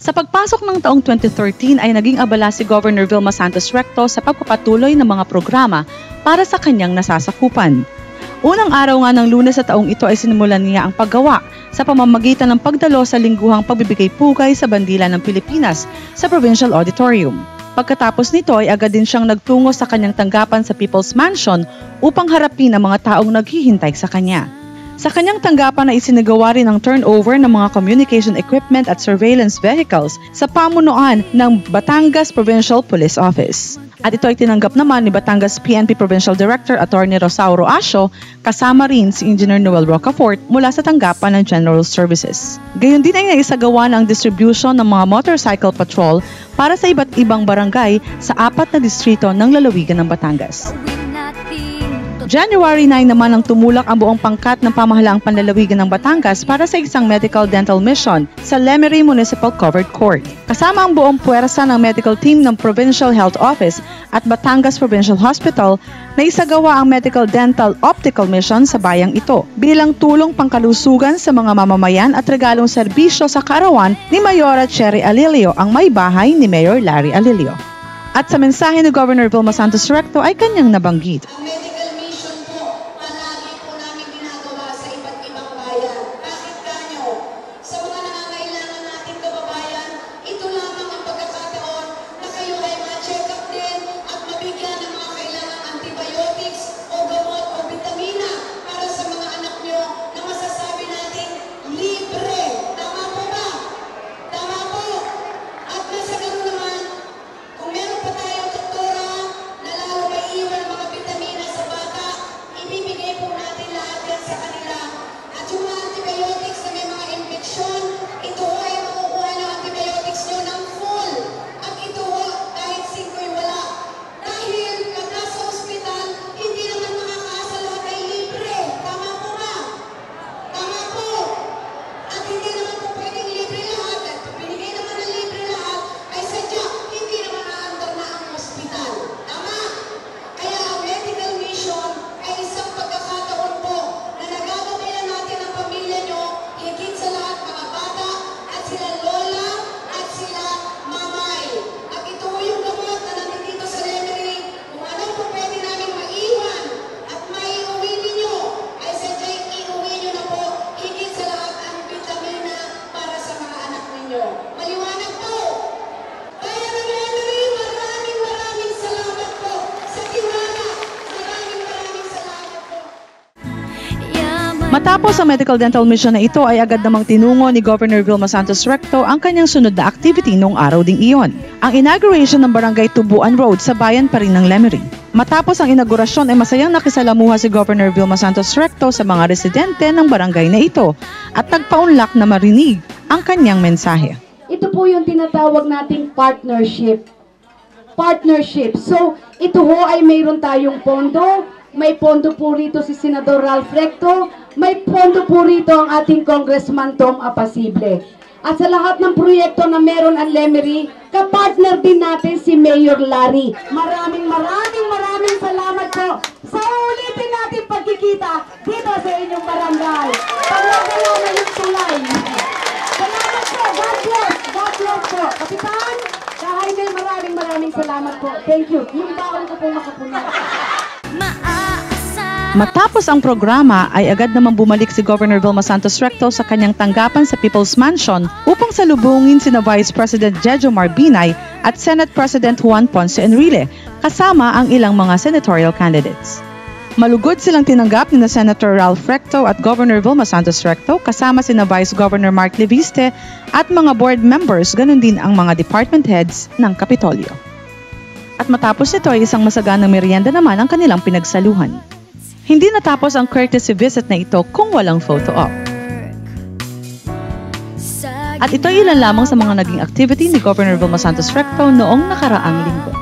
Sa pagpasok ng taong 2013 ay naging abala si Governor Vilma Santos Recto sa pagpapatuloy ng mga programa para sa kanyang nasasakupan. Unang araw nga ng Lunes sa taong ito ay sinimulan niya ang paggawa sa pamamagitan ng pagdalo sa lingguhang pagbibigay-pugay sa bandila ng Pilipinas sa Provincial Auditorium. Pagkatapos nito ay agad din siyang nagtungo sa kanyang tanggapan sa People's Mansion upang harapin ang mga taong naghihintay sa kanya. Sa kanyang tanggapan ay isinagawa rin ang turnover ng mga communication equipment at surveillance vehicles sa pamunuan ng Batangas Provincial Police Office. At ito ay tinanggap naman ni Batangas PNP Provincial Director Attorney Rosauro Asio, kasama rin si Engineer Noel Rocafort mula sa tanggapan ng General Services. Gayon din ay naisagawa ng distribution ng mga motorcycle patrol para sa iba't ibang barangay sa 4 na distrito ng lalawigan ng Batangas. January 9 naman ang tumulak ang buong pangkat ng pamahalaang panlalawigan ng Batangas para sa isang medical dental mission sa Lemery Municipal Covered Court. Kasama ang buong puwersa ng medical team ng Provincial Health Office at Batangas Provincial Hospital na isagawa ang medical dental optical mission sa bayang ito bilang tulong pangkalusugan sa mga mamamayan at regalong serbisyo sa kaarawan ni Mayora Cherry Alilio, ang may bahay ni Mayor Larry Alilio. At sa mensahe ni Governor Vilma Santos Recto ay kanyang nabanggit. Matapos ang medical dental mission na ito ay agad namang tinungo ni Governor Vilma Santos Recto ang kanyang sunod na activity noong araw ding iyon, ang inauguration ng Barangay Tubuan Road sa bayan pa rin ng Lemery. Matapos ang inaugurasyon ay masayang nakisalamuha si Governor Vilma Santos Recto sa mga residente ng barangay na ito at nagpaunlak na marinig ang kanyang mensahe. Ito po yung tinatawag nating partnership. So, ito ho ay mayroon tayong pondo. May pondo po rito si Senador Ralph Recto. May pondo po rito ang ating Congressman Tom Apasible. At sa lahat ng proyekto na meron ang Lemery, kapartner din natin si Mayor Larry. Maraming salamat po sa ulitin natin pagkikita dito sa inyong barangay. Paglalala na yung tulay. Salamat po. God bless po. Kapitan, Kahainay, maraming salamat po. Thank you. Yung baon ko po makapunan. Matapos ang programa ay agad naman bumalik si Governor Vilma Santos Recto sa kanyang tanggapan sa People's Mansion upang salubungin sina Vice President Jejo Marbinay at Senate President Juan Ponce Enrile kasama ang ilang mga senatorial candidates. Malugod silang tinanggap ni Senator Ralph Recto at Governor Vilma Santos Recto kasama sina Vice Governor Mark Leviste at mga board members, ganun din ang mga department heads ng Kapitolyo. At matapos ito ay isang masaganang merienda naman ang kanilang pinagsaluhan. Hindi natapos ang courtesy visit na ito kung walang photo op. At ito ay ilan lamang sa mga naging activity ni Governor Vilma Santos Recto noong nakaraang linggo.